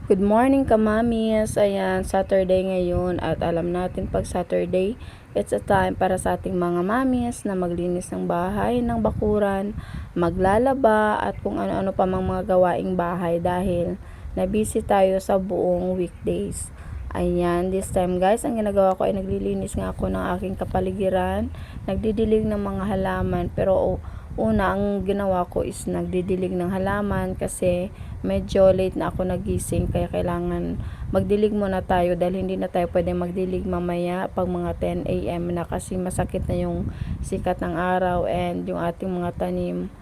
Good morning kamamis! Ayan, Saturday ngayon at alam natin pag Saturday, it's a time para sa ating mga mamis na maglinis ng bahay, ng bakuran, maglalaba at kung ano-ano pa mang mga gawaing bahay dahil na-busy tayo sa buong weekdays. Ayan, this time guys, ang ginagawa ko ay naglilinis nga ako ng aking kapaligiran, nagdidilig ng mga halaman pero una ang ginawa ko is nagdidilig ng halaman kasi medyo late na ako nagising kaya kailangan magdilig muna tayo dahil hindi na tayo pwede magdilig mamaya pag mga 10 AM na kasi masakit na yung sikat ng araw and yung ating mga tanim.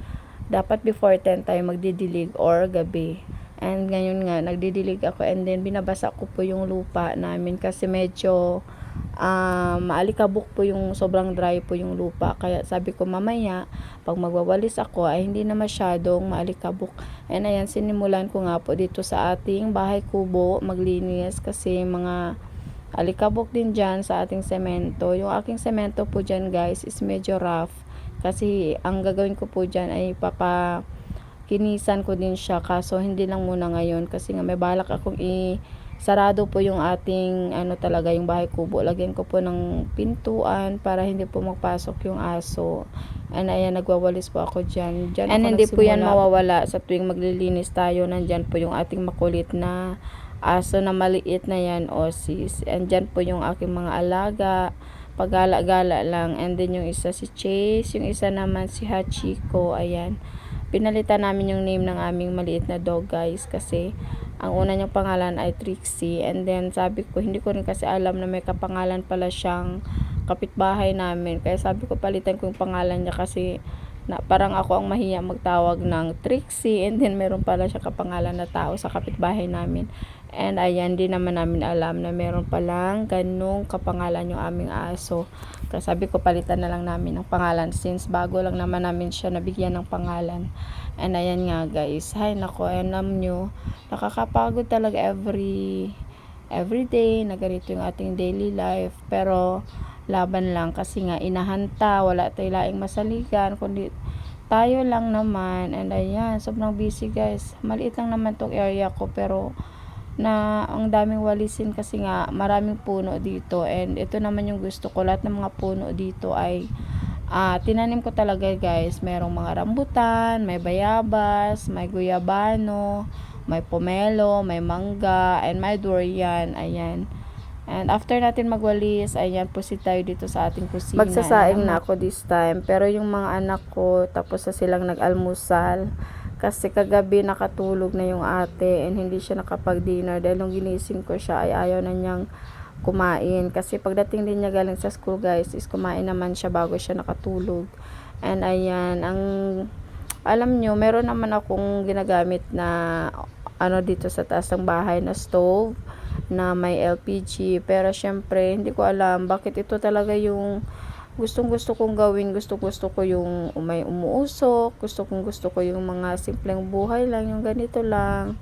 Dapat before 10 tayo magdidilig or gabi. And ngayon nga, nagdidilig ako and then binabasa ko po yung lupa namin kasi medyo maalikabok po yung sobrang dry po yung lupa. Kaya sabi ko mamaya, pag magwawalis ako ay hindi na masyadong maalikabok. And ayan, sinimulan ko nga po dito sa ating bahay kubo maglinis kasi mga alikabok din dyan sa ating semento. Yung aking semento po dyan guys is medyo rough kasi ang gagawin ko po dyan ay kinisan ko din siya kaso hindi lang muna ngayon kasi nga may balak akong sarado po yung ating talaga yung bahay kubo. Lagyan ko po ng pintuan para hindi po magpasok yung aso. And ayan, nagwawalis po ako dyan. And hindi po yan mawawala sa tuwing maglilinis tayo. Nandyan po yung ating makulit na aso na maliit na yan, Osis. And dyan po yung aking mga alaga. Pagala-gala lang. And then yung isa si Chase. Yung isa naman si Hachiko. Ayan. Pinalitan namin yung name ng aming maliit na dog guys kasi ang una niyang pangalan ay Trixie and then sabi ko hindi ko rin kasi alam na may kapangalan pala siyang kapitbahay namin kaya sabi ko palitan ko yung pangalan niya kasi parang ako ang mahiya magtawag ng Trixie and then meron pala siya kapangalan na tao sa kapitbahay namin. And ayan, di naman namin alam na meron palang ganung kapangalan yung aming aso. Kaya sabi ko palitan na lang namin ng pangalan since bago lang naman namin siya nabigyan ng pangalan. And ayan nga guys, hay nako, alam nyo, nakakapagod talaga every day na ganito yung ating daily life. Pero laban lang kasi nga inahanta, wala tayo laing masaligan kundi tayo lang naman. And ayan, sobrang busy guys. Maliit lang naman tong area ko pero ang daming walisin kasi nga maraming puno dito and ito naman yung gusto ko. Lahat ng mga puno dito ay tinanim ko talaga guys. Merong mga rambutan, may bayabas, may guyabano, may pomelo, may mangga, and may durian. Ayan. And after natin magwalis, ayan, proceed tayo dito sa ating kusina. Magsasaing na ako this time. Pero yung mga anak ko, tapos na silang nag-almusal. Kasi kagabi nakatulog na yung ate and hindi siya nakapag-dinner. Dahil nung ginising ko siya ay ayaw na niyang kumain. Kasi pagdating din niya galing sa school guys, is kumain naman siya bago siya nakatulog. And ayan, alam nyo, meron naman akong ginagamit na dito sa taas ng bahay na stove na may LPG pero syempre hindi ko alam bakit ito talaga yung gustong kong gawin. Gusto ko yung may umuusok, gusto ko yung mga simpleng buhay lang, yung ganito lang.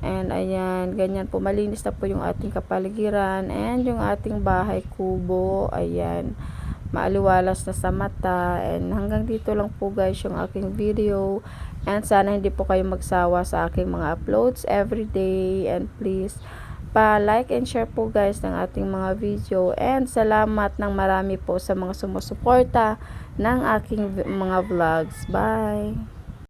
And ayan, ganyan po, malinis na po yung ating kapaligiran and yung ating bahay kubo. Ayan, maaliwalas na sa mata. And hanggang dito lang po guys yung aking video. And sana hindi po kayo magsawa sa aking mga uploads everyday. And please, pa-like and share po guys ng ating mga video. And salamat ng marami po sa mga sumusuporta ng aking mga vlogs. Bye!